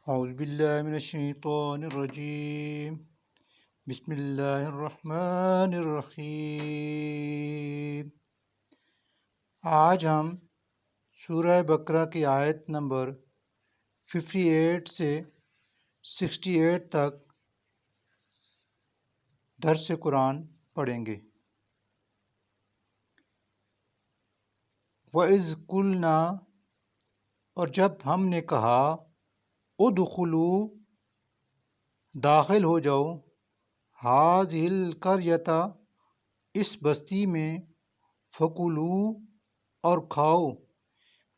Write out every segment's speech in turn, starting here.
اعوذ باللہ من الشیطان الرجیم بسم اللہ الرحمن الرحیم۔ آج ہم سورہ بقرہ کی آیت نمبر 58 سے 68 تک درس قرآن پڑھیں گے۔ وَإِذْ قُلْنَا، اور جب ہم نے کہا، ادخلوا، داخل ہو جاؤ، هذه القرية، اس بستی میں، فکلوا، اور کھاؤ،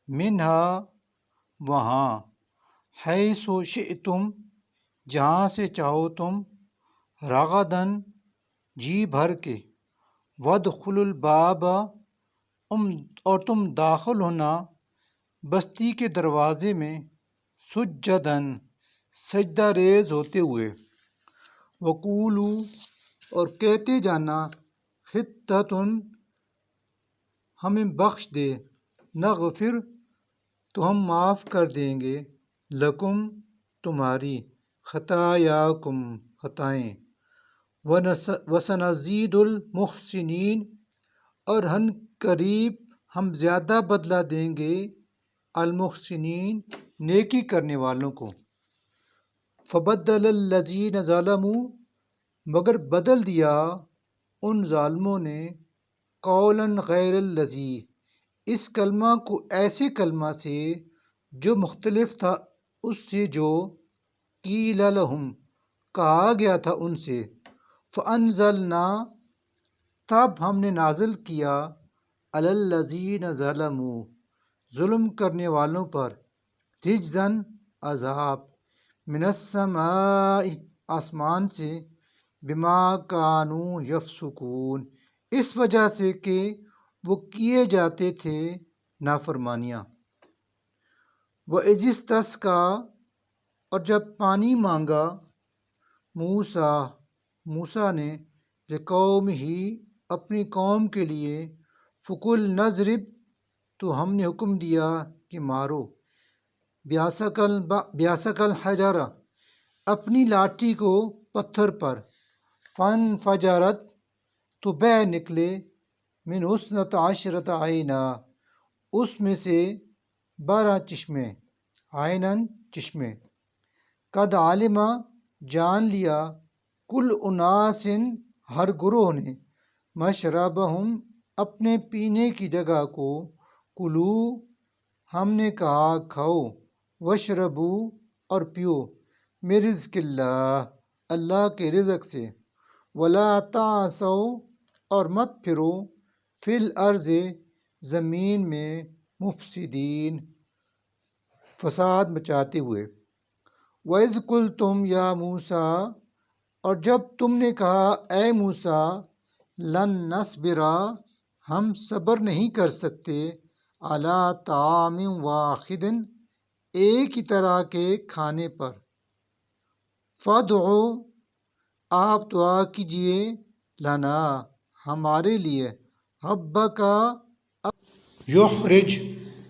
منہا، وہاں، حیث شئتم، جہاں سے چاہو تم، رغداً، جی بھر کے، وادخلوا الباب، اور تم داخل ہونا بستی کے دروازے میں، سجداً، سجدہ ریز ہوتے ہوئے، وقولوا، اور کہتے جانا، حطۃ، ہمیں بخش دے، نغفر، تو ہم معاف کر دیں گے، لکم، تمہاری، خطایاکم، خطائیں، وسنزید المحسنین، اور ہن قریب ہم زیادہ بدلہ دیں گے، المحسنین، نیکی کرنے والوں کو۔ فبدل الذین ظلموا، مگر بدل دیا ان ظالموں نے، قولا غیر الذی، اس کلمہ کو ایسے کلمہ سے جو مختلف تھا اس سے جو قیل لہم، کہا گیا تھا ان سے۔ فانزلنا، تب ہم نے نازل کیا، علی الذین ظلموا، ظلم کرنے والوں پر، رجزاً، عذاب، من السماء، آسمان سے، بما کانوا یفسقون، اس وجہ سے کہ وہ کیے جاتے تھے نافرمانیاں۔ وَإِذِ اسْتَسْقَىٰ، اور جب پانی مانگا، موسیٰ نے، لِقَوْمِهِ، اپنی قوم کے لیے، فَقُلْنَا اضْرِبْ، تو ہم نے حکم دیا کہ مارو، بِعَصَاکَ الْحَجَرَ، اپنی لاٹھی کو پتھر پر، فَانْفَجَرَتْ، تو بہہ نکلے، مِنْ اثْنَتَ عَشْرَةَ عَیْنًا، اس میں سے 12 چشمے، عیناً، چشمے، قد علم، جان لیا، کل اناس، ہر گروہ نے، مشربہم، اپنے پینے کی جگہ کو، کلو، ہم نے کہا کھاؤ، واشربو، اور پیو، من رزق اللہ، اللہ کے رزق سے، ولا تعثوا، اور مت پھرو، فی الارض، زمین میں، مفسدین، فساد مچاتے ہوئے۔ وَإِذْ قُلْتُمْ یا موسیٰ، اور جب تم نے کہا اے موسیٰ، لن نصبر، ہم صبر نہیں کر سکتے، علی طعام واحد، ایک ہی طرح کے کھانے پر، فادع، آپ دعا کیجئے، لنا، ہمارے لیے، ربک، یخرج،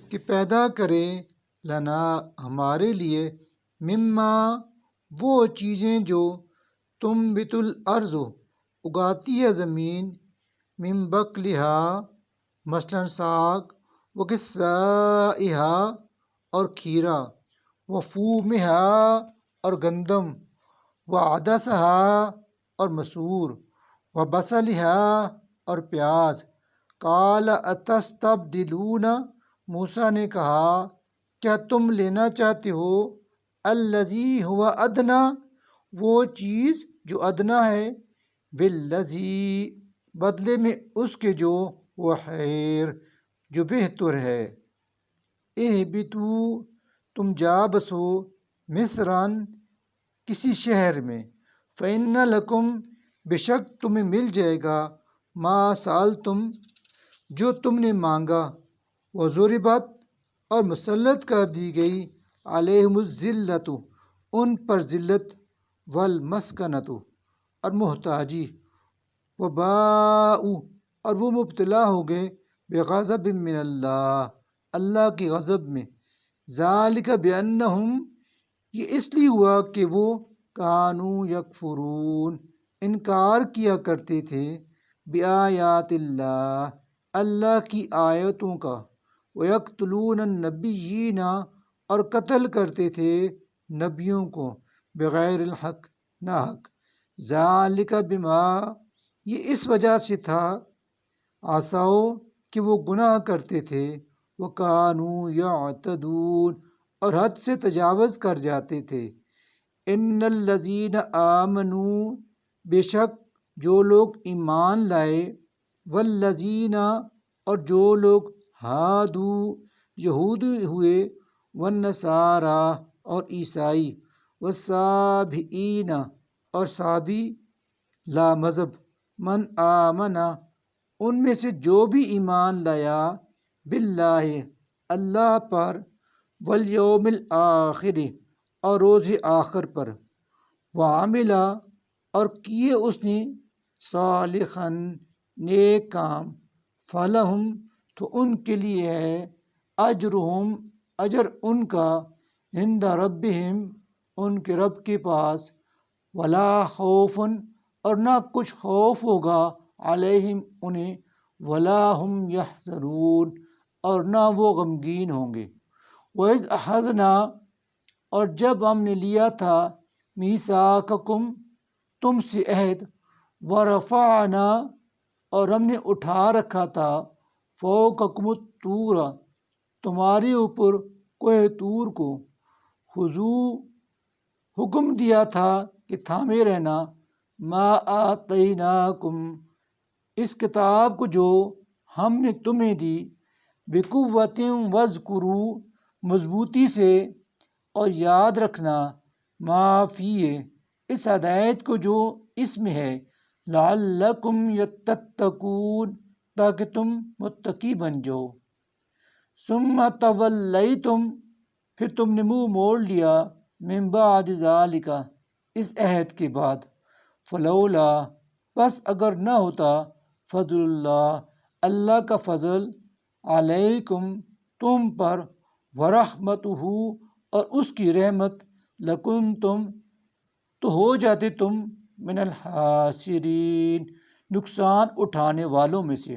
کہ پیدا کرے، لنا، ہمارے لیے، مما، وہ چیزیں جو تنبت الارض، اگاتی ہے زمین، من بقلہا، مثلاً ساگ، وقثائہا، اور کھیرا، وفومہا، اور گندم، وعدسہا، اور مسور، وبصلہا، اور پیاز۔ قال اتستبدلون، موسیٰ نے کہا، کیا تم لینا چاہتے ہو، الذی هو ادنی، وہ چیز جو ادنا ہے، بالذی، بدلے میں اس کے جو وہ خیر، جو بہتر ہے۔ اہبطوا، تم جا بسو، مصراً، کسی شہر میں، فإن لکم، بے شک تمہیں مل جائے گا، ما سألتم، جو تم نے مانگا، وضربت، اور مسلط کر دی گئی، علیہم الذلۃ، ان پر ذلت، والمسکنۃ، اور محتاجی، وباءوا، اور وہ مبتلا ہو گئے، بغضب من اللہ، اللہ کے غضب میں، ذالک بأنہم، یہ اس لیے ہوا کہ وہ کانو یکفرون انکار کیا کرتے تھے بآیات اللہ اللہ کی آیتوں کا، وَيَقْتُلُونَ النَّبِيِّينَ اور قتل کرتے تھے نبیوں کو بغیر الحق ناحق، ذالک بما یہ اس وجہ سے تھا، عصوا کہ وہ گناہ کرتے تھے، وَكَانُوا يَعْتَدُونَ اور حد سے تجاوز کر جاتے تھے، ان الذین آمنوا بے شک جو لوگ ایمان لائے، والذین اور جو لوگ ہادو یہود ہوئے، والنصارى اور عیسائی، والصابئین اور صابی لا مذہب، من آمنا ان میں سے جو بھی ایمان لایا، باللہ اللہ پر، والیوم الآخر اور روز آخر پر، وعمل اور کیے اس نے صالحا نیک کام، فلہم تو ان کے لیے ہے اجرہم اجر ان کا، عند ربہم ان کے رب کے پاس، ولا خوف اور نہ کچھ خوف ہوگا علیہم انہیں، ولا ہم یحزنون اور نہ وہ غمگین ہوں گے۔ وَإِذْ أَخَذْنَا اور جب ہم نے لیا تھا میثاقکم تم سے عہد، ورفعنا اور ہم نے اٹھا رکھا تھا فوقکم الطور تمہارے اوپر کوہ طور کو، خذوا حکم دیا تھا کہ تھامے رہنا، ما آتیناکم اس کتاب کو جو ہم نے تمہیں دی، بقوت واذکروا مضبوطی سے اور یاد رکھنا، ما فیہ اس ہدایت کو جو اس میں ہے، لعلکم تتقون تاکہ تم متقی بن جاؤ، ثم تولیتم پھر تم نے منہ موڑ لیا، من بعد ذالک اس عہد کے بعد، فلولا بس اگر نہ ہوتا، فضل اللہ اللہ کا فضل، علیکم تم پر، ورحمتہ اور اس کی رحمت، لکنتم تو ہو جاتے تم، من الخاسرین نقصان اٹھانے والوں میں سے،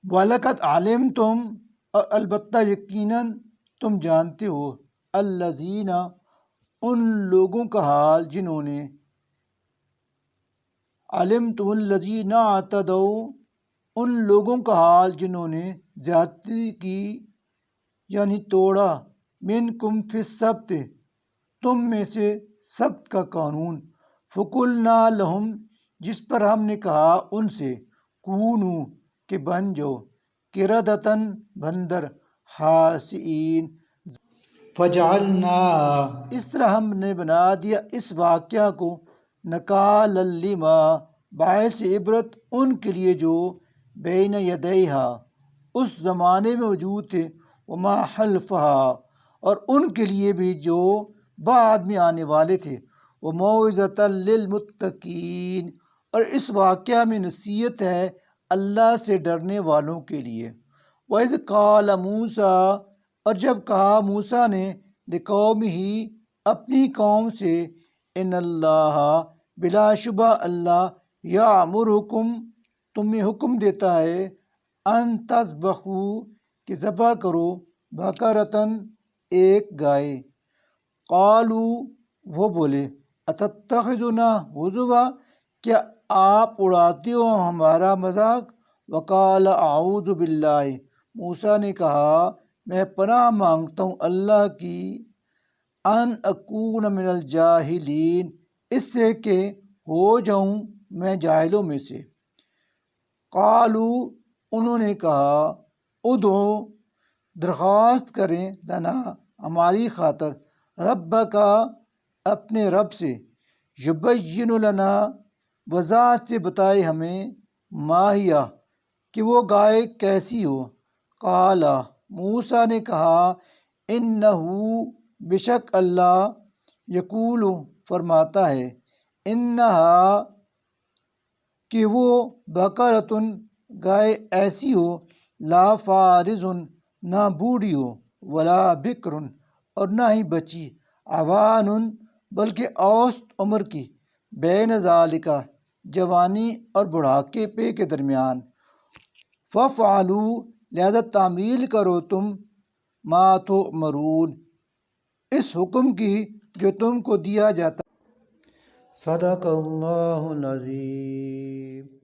وَلَقَدْ عَلِمْتُمْ اور البتہ یقیناً تم جانتے ہو، الذین ان لوگوں کا حال جنہوں نے، علمتم الذین اعتدوا ان لوگوں کا حال جنہوں نے زیادتی کی یعنی توڑا، منکم فی السبت تم میں سے سبت کا قانون، فقلنا لہم جس پر ہم نے کہا ان سے، کونو کہ بن جاؤ، قردۃً بندر، خاسئین فجعلنا اس طرح ہم نے بنا دیا اس واقعہ کو، نکالا لما باعث عبرت ان کے لیے جو بین یدیہا اس زمانے میں موجود تھے، وما خلفہا اور ان کے لیے بھی جو بعد میں آنے والے تھے، وموعظۃ للمتقین اور اس واقعہ میں نصیحت ہے اللہ سے ڈرنے والوں کے لیے۔ وَإِذْ قَالَ مُوسَىٰ اور جب کہا موسیٰ نے، لِقَوْمِهِ اپنی قوم سے، ان اللہ بلا شبہ اللہ، یأمرکم تمہیں حکم دیتا ہے، ان تذبحوا کہ ذبح کرو، بقرۃً ایک گائے، قالوا وہ بولے، اتتخذنا ہزوا کیا آپ اڑاتے ہو ہمارا مذاق، وقال اعوذ باللہ موسیٰ نے کہا میں پناہ مانگتا ہوں اللہ کی، ان اکون من الجاہلین اس سے کہ ہو جاؤں میں جاہلوں میں سے۔ قالوا انہوں نے کہا، ادعو درخواست کریں، لنا ہماری خاطر، ربک اپنے رب سے، یبین لنا وضاحت سے بتائے ہمیں، ماہیہ کہ وہ گائے کیسی ہو، قال موسیٰ نے کہا، انہو بے شک اللہ، یقول فرماتا ہے، انہا کہ وہ، بقرۃ گائے ایسی ہو، لا فارض نہ بوڑھی ہو، ولا بکر اور نہ ہی بچی، عوان بلکہ اوسط عمر کی، بین ذالکا جوانی اور بڑھاپے کے درمیان، فَافْعَلُوا لہذا تعمیل کرو تم، ما تؤمرون اس حکم کی جو تم کو دیا جاتا۔ صدق اللہ العظیم۔